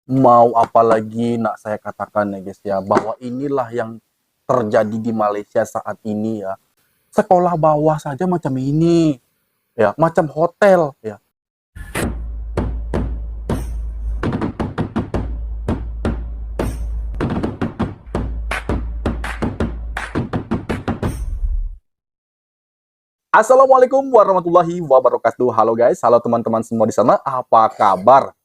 Mau apa lagi nak saya katakan ya guys ya, bahwa inilah yang terjadi di Malaysia saat ini ya. Sekolah bawah saja macam ini, ya, macam hotel ya. Assalamualaikum warahmatullahi wabarakatuh. Halo guys, halo teman-teman semua di sana. Apa kabar?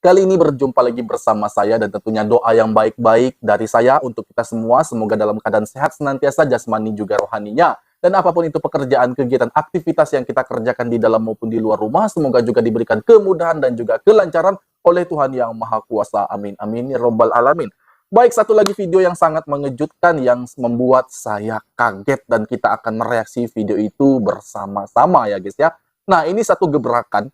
Kali ini berjumpa lagi bersama saya dan tentunya doa yang baik-baik dari saya untuk kita semua. Semoga dalam keadaan sehat senantiasa jasmani juga rohaninya. Dan apapun itu pekerjaan, kegiatan, aktivitas yang kita kerjakan di dalam maupun di luar rumah, semoga juga diberikan kemudahan dan juga kelancaran oleh Tuhan Yang Maha Kuasa. Amin. Amin. Ya Rabbal Alamin. Baik, satu lagi video yang sangat mengejutkan yang membuat saya kaget dan kita akan mereaksi video itu bersama-sama ya guys ya. Nah, ini satu gebrakan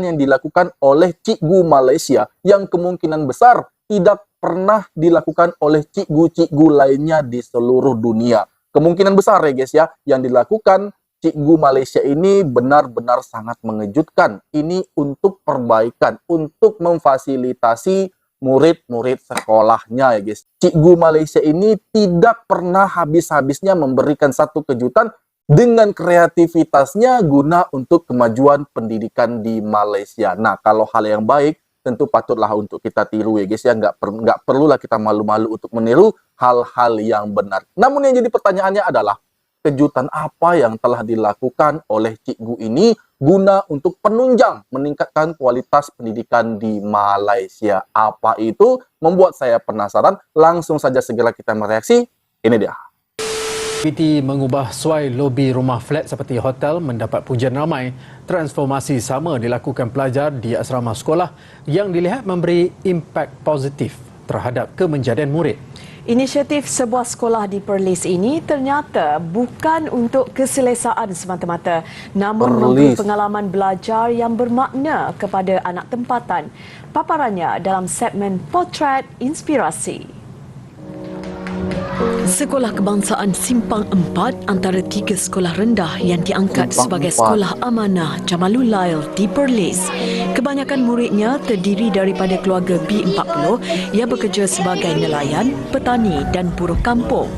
yang dilakukan oleh cikgu Malaysia yang kemungkinan besar tidak pernah dilakukan oleh cikgu-cikgu lainnya di seluruh dunia. Kemungkinan besar ya guys ya, yang dilakukan cikgu Malaysia ini benar-benar sangat mengejutkan. Ini untuk perbaikan, untuk memfasilitasi murid-murid sekolahnya ya guys. Cikgu Malaysia ini tidak pernah habis-habisnya memberikan satu kejutan dengan kreativitasnya guna untuk kemajuan pendidikan di Malaysia. Nah, kalau hal yang baik tentu patutlah untuk kita tiru ya guys ya. Nggak perlulah kita malu-malu untuk meniru hal-hal yang benar. Namun yang jadi pertanyaannya adalah kejutan apa yang telah dilakukan oleh cikgu ini guna untuk penunjang meningkatkan kualitas pendidikan di Malaysia. Apa itu? Membuat saya penasaran. Langsung saja segera kita mereaksi. Ini dia. Aktiviti mengubah suai lobi rumah flat seperti hotel mendapat pujian ramai. Transformasi sama dilakukan pelajar di asrama sekolah yang dilihat memberi impak positif terhadap kemenjadian murid. Inisiatif sebuah sekolah di Perlis ini ternyata bukan untuk keselesaan semata-mata, namun memberi pengalaman belajar yang bermakna kepada anak tempatan. Paparannya dalam segmen Potret Inspirasi. Sekolah Kebangsaan Simpang 4 antara 3 sekolah rendah yang diangkat sebagai sekolah amanah Jamalul Lail di Perlis. Kebanyakan muridnya terdiri daripada keluarga B40 yang bekerja sebagai nelayan, petani dan buruh kampung.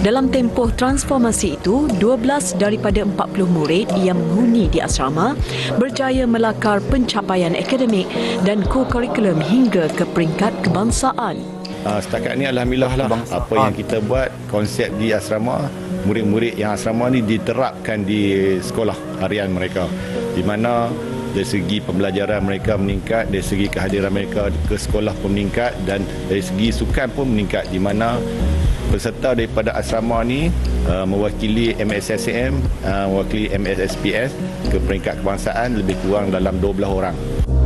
Dalam tempoh transformasi itu, 12 daripada 40 murid yang menghuni di asrama berjaya melakar pencapaian akademik dan co-curriculum hingga ke peringkat kebangsaan. Setakat ni alhamdulillah lah apa yang kita buat, konsep di asrama, murid-murid yang asrama ni diterapkan di sekolah harian mereka, di mana dari segi pembelajaran mereka meningkat, dari segi kehadiran mereka ke sekolah pun meningkat, dan dari segi sukan pun meningkat, di mana peserta daripada asrama ni mewakili MSSM, mewakili MSSPS ke peringkat kebangsaan lebih kurang dalam 12 orang.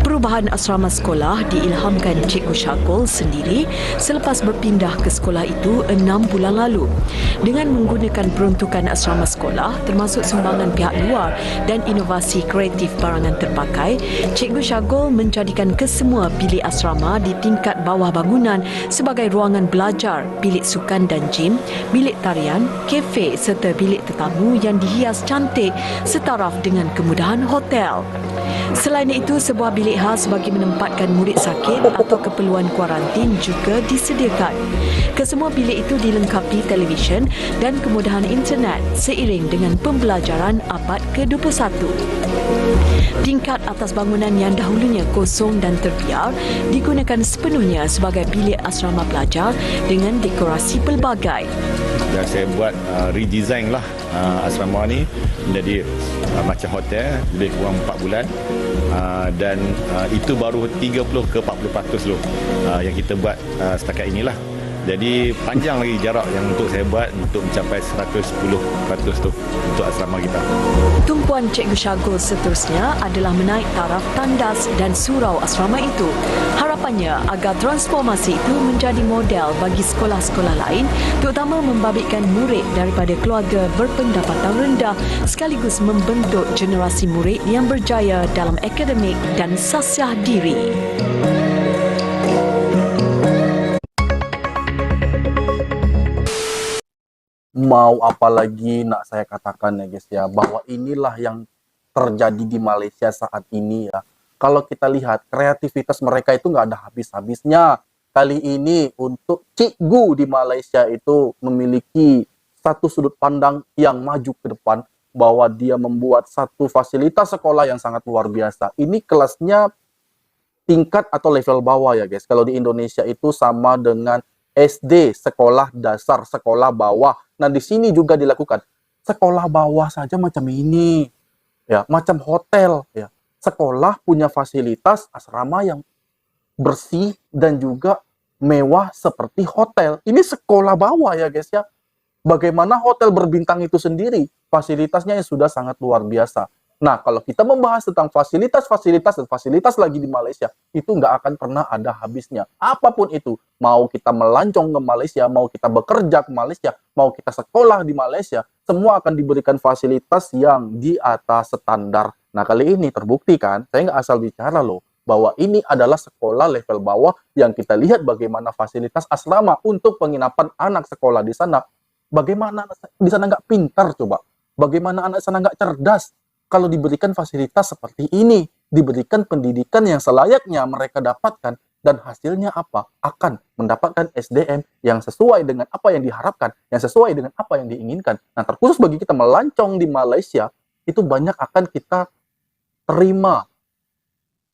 Perubahan asrama sekolah diilhamkan Cikgu Syakul sendiri selepas berpindah ke sekolah itu 6 bulan lalu. Dengan menggunakan peruntukan asrama sekolah termasuk sumbangan pihak luar dan inovasi kreatif barangan terpakai, Cikgu Syakul menjadikan kesemua bilik asrama di tingkat bawah bangunan sebagai ruangan belajar, bilik sukan dan gym, bilik tarian, kafe serta bilik tetamu yang dihias cantik setaraf dengan kemudahan hotel. Selain itu, sebuah bilik khas bagi menempatkan murid sakit atau keperluan kuarantin juga disediakan. Kesemua bilik itu dilengkapi televisyen dan kemudahan internet seiring dengan pembelajaran abad ke-21. Tingkat atas bangunan yang dahulunya kosong dan terbiar digunakan sepenuhnya sebagai bilik asrama pelajar dengan dekorasi pelbagai. Dan saya buat redesign lah asrama ni menjadi macam hotel lebih kurang 4 bulan, dan itu baru 30 ke 40% dulu yang kita buat setakat inilah. Jadi panjang lagi jarak yang untuk saya buat untuk mencapai 110% tu untuk asrama kita. Tumpuan Cikgu Syagul seterusnya adalah menaik taraf tandas dan surau asrama itu. Harapannya agar transformasi itu menjadi model bagi sekolah-sekolah lain, terutama membabitkan murid daripada keluarga berpendapatan rendah sekaligus membentuk generasi murid yang berjaya dalam akademik dan sasiah diri. Mau apa lagi nak saya katakan ya guys ya, bahwa inilah yang terjadi di Malaysia saat ini ya. kalau kita lihat kreativitas mereka itu nggak ada habis-habisnya. Kali ini untuk cikgu di Malaysia itu memiliki satu sudut pandang yang maju ke depan, bahwa dia membuat satu fasilitas sekolah yang sangat luar biasa. Ini kelasnya tingkat atau level bawah ya guys. Kalau di Indonesia itu sama dengan SD, sekolah dasar, sekolah bawah. Nah, di sini juga dilakukan. Sekolah bawah saja macam ini. Ya, macam hotel ya. Sekolah punya fasilitas asrama yang bersih dan juga mewah seperti hotel. Ini sekolah bawah ya guys ya. Bagaimana hotel berbintang itu sendiri, fasilitasnya yang sudah sangat luar biasa. Nah, kalau kita membahas tentang fasilitas-fasilitas dan fasilitas lagi di Malaysia, itu nggak akan pernah ada habisnya. Apapun itu, mau kita melancong ke Malaysia, mau kita bekerja ke Malaysia, mau kita sekolah di Malaysia, semua akan diberikan fasilitas yang di atas standar. Nah, kali ini terbukti kan, saya nggak asal bicara loh, bahwa ini adalah sekolah level bawah yang kita lihat bagaimana fasilitas asrama untuk penginapan anak sekolah di sana. Bagaimana anak di sana nggak pintar coba? Bagaimana anak sana nggak cerdas? Kalau diberikan fasilitas seperti ini, diberikan pendidikan yang selayaknya mereka dapatkan, dan hasilnya apa? Akan mendapatkan SDM yang sesuai dengan apa yang diharapkan, yang sesuai dengan apa yang diinginkan. Nah, terkhusus bagi kita melancong di Malaysia, itu banyak akan kita terima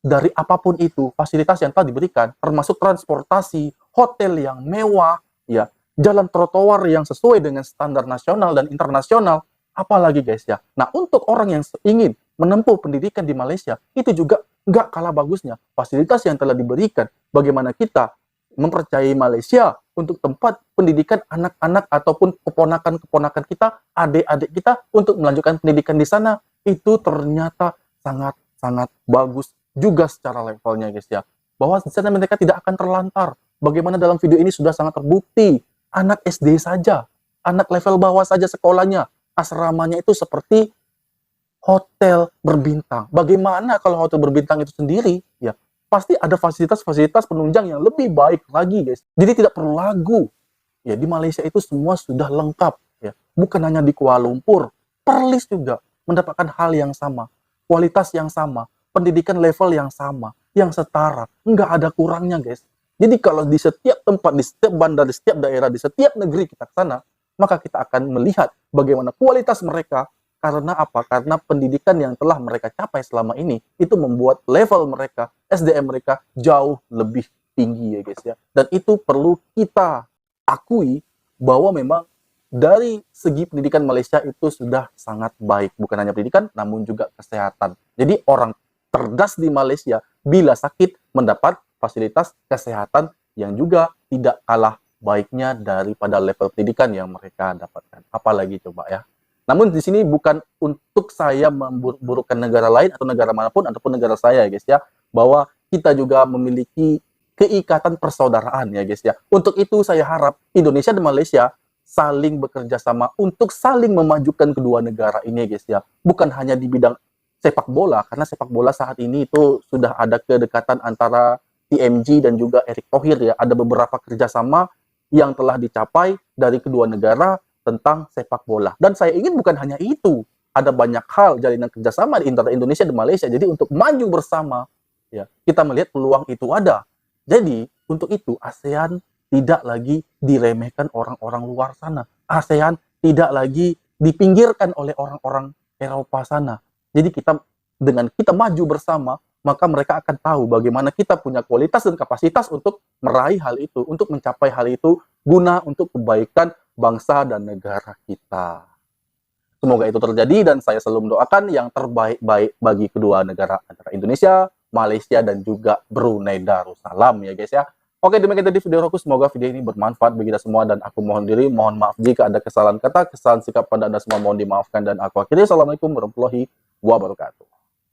dari apapun itu, fasilitas yang telah diberikan, termasuk transportasi, hotel yang mewah, ya, jalan trotoar yang sesuai dengan standar nasional dan internasional. Apalagi guys ya. Nah, untuk orang yang ingin menempuh pendidikan di Malaysia, itu juga nggak kalah bagusnya fasilitas yang telah diberikan. Bagaimana kita mempercayai Malaysia untuk tempat pendidikan anak-anak ataupun keponakan-keponakan kita, adik-adik kita untuk melanjutkan pendidikan di sana, itu ternyata sangat-sangat bagus juga secara levelnya guys ya. Bahwa di sana mereka tidak akan terlantar. Bagaimana dalam video ini sudah sangat terbukti. Anak SD saja, anak level bawah saja sekolahnya, asramanya itu seperti hotel berbintang. Bagaimana kalau hotel berbintang itu sendiri? Ya, pasti ada fasilitas-fasilitas penunjang yang lebih baik lagi, guys. Jadi tidak perlu ragu. Ya, di Malaysia itu semua sudah lengkap. Ya, bukan hanya di Kuala Lumpur, Perlis juga mendapatkan hal yang sama, kualitas yang sama, pendidikan level yang sama, yang setara. Nggak ada kurangnya, guys. Jadi kalau di setiap tempat, di setiap bandar, di setiap daerah, di setiap negeri kita ke sana, maka kita akan melihat bagaimana kualitas mereka. Karena apa? Karena pendidikan yang telah mereka capai selama ini, itu membuat level mereka, SDM mereka jauh lebih tinggi ya guys ya. Dan itu perlu kita akui bahwa memang dari segi pendidikan Malaysia itu sudah sangat baik. Bukan hanya pendidikan, namun juga kesehatan. Jadi orang cerdas di Malaysia bila sakit mendapat fasilitas kesehatan yang juga tidak kalah baiknya daripada level pendidikan yang mereka dapatkan. Apalagi coba ya. Namun di sini bukan untuk saya memburukkan negara lain atau negara manapun ataupun negara saya guys ya, bahwa kita juga memiliki keikatan persaudaraan ya guys ya. Untuk itu saya harap Indonesia dan Malaysia saling bekerja sama untuk saling memajukan kedua negara ini guys ya. Bukan hanya di bidang sepak bola, karena sepak bola saat ini itu sudah ada kedekatan antara TMG dan juga Erick Thohir ya. Ada beberapa kerjasama yang telah dicapai dari kedua negara tentang sepak bola. Dan saya ingin bukan hanya itu. Ada banyak hal jalinan kerjasama di antara Indonesia dan Malaysia. Jadi untuk maju bersama, ya kita melihat peluang itu ada. Jadi untuk itu ASEAN tidak lagi diremehkan orang-orang luar sana. ASEAN tidak lagi dipinggirkan oleh orang-orang Eropa sana. Jadi dengan kita maju bersama, maka mereka akan tahu bagaimana kita punya kualitas dan kapasitas untuk meraih hal itu, untuk mencapai hal itu, guna untuk kebaikan bangsa dan negara kita. Semoga itu terjadi dan saya selalu mendoakan yang terbaik-baik bagi kedua negara, antara Indonesia, Malaysia, dan juga Brunei Darussalam ya guys ya. Oke, demikian tadi video aku. Semoga video ini bermanfaat bagi kita semua dan aku mohon maaf jika ada kesalahan kata, kesalahan sikap pada Anda semua mohon dimaafkan dan aku akhiri. Assalamualaikum warahmatullahi wabarakatuh.